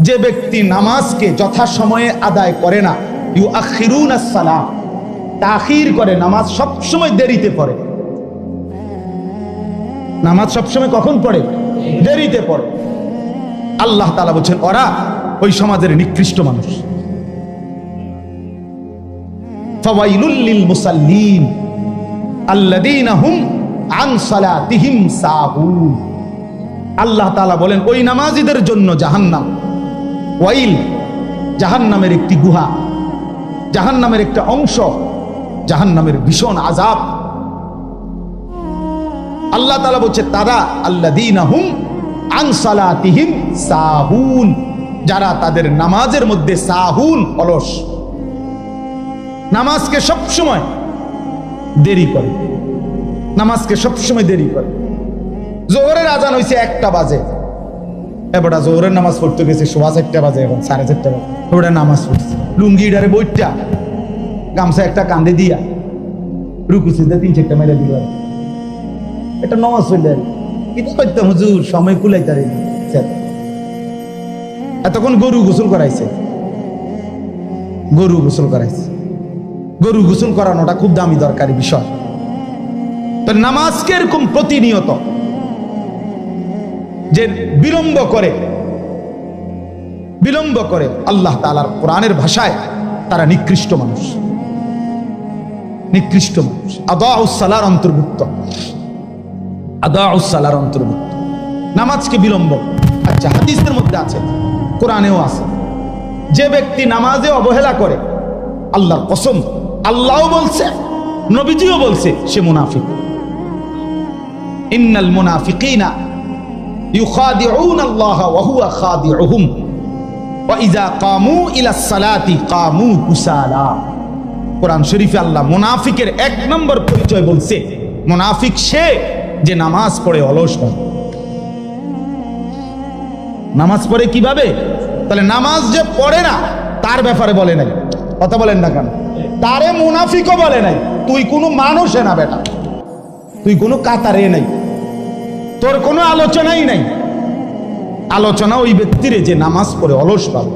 যে ব্যক্তি নামাজকে যথাসময়ে আদায় করে না, ইউআখিরুনাস সালাহ, তাখির করে, নামাজ সবসময় দেরিতে পড়ে। নামাজ সবসময় কখন পড়ে? দেরিতে পড়ে। আল্লাহ তাআলা বলছেন ওরা ওই সমাজের নিকৃষ্ট মানুষ। ফাওয়াইলুল লিল মুসাল্লিন আল্লাযীনা হুম আন সালাতিহিম সাহুন। আল্লাহ তাআলা বলেন ওই নামাজীদের জন্য জাহান্নাম। ওয়াইল জাহান্নামের একটি গুহা, জাহান্নামের একটা অংশ, জাহান্নামের ভীষণ আযাব। আল্লাহ তাআলা বলছে তারা আল্লাযীনা হুম আন সালাতিহিম সাহুন, যারা তাদের নামাজের মধ্যে সাহুন, অলস, নামাজকে সবসময় দেরি করে, নামাজকে সবসময় দেরি করে। জোহরের আজান হইছে 1টা বাজে, এবারে জোহরের নামাজ পড়তে গেছে 4:15 বাজে, এখন 4:30 বাজে, ওটা নামাজ পড়ছে লুঙ্গি ডারে বইটা গামছা একটা কান্দে দিয়া রুকুসিতে 3-4টা মেরে দিল, এটা নামাজ পড়লেন। কিন্তু করতাম হুজুর সময় কুলাইতারে। এতক্ষণ গরু গোসল করাইছে, গরু গোসল করাইছে, গরু গোসল করানোটা খুব দামি দরকারি বিষয়। তো নামাজকে এরকম প্রতিনিয়ত যে বিলম্ব করে আল্লাহ তাআলার কোরআনের ভাষায় তারা নিকৃষ্ট মানুষ, নিকৃষ্ট মানুষ। আদাউস সালার অন্তর্ভুক্ত, আদাউস সালার অন্তর্ভুক্ত নামাজকে বিলম্ব। আচ্ছা, হাদিসের মধ্যে আছে, কোরআনেও আছে, যে ব্যক্তি নামাজে অবহেলা করে, আল্লাহর কসম, আল্লাহও বলছে নবীজিও বলছে সে মুনাফিক। ইন্নাল মুনাফিকিনা ইউখাদিউনা আল্লাহ ওয়া হুয়া খাদিউহুম ওয়া ইযা কামু ইলাস সালাতি কামু কুসালা। কোরআন শরীফে আল্লাহ মুনাফিকের 1 নম্বর পরিচয় বলছে, মুনাফিক সে যে নামাজ পড়ে অলস হয়। নামাজ পড়ে কিভাবে? তাহলে নামাজ যে পড়ে না তার ব্যাপারে বলে নাই, কথা বলেন না কেন? তারে মুনাফিকও বলে নাই। তুই কোনো মানুষে না বেটা, তুই কোনো কাতারে নাই, তোর কোনো আলোচনাই নাই। আলোচনা ওই ব্যক্তিরে যে নামাজ পড়ে অলস ভাবে।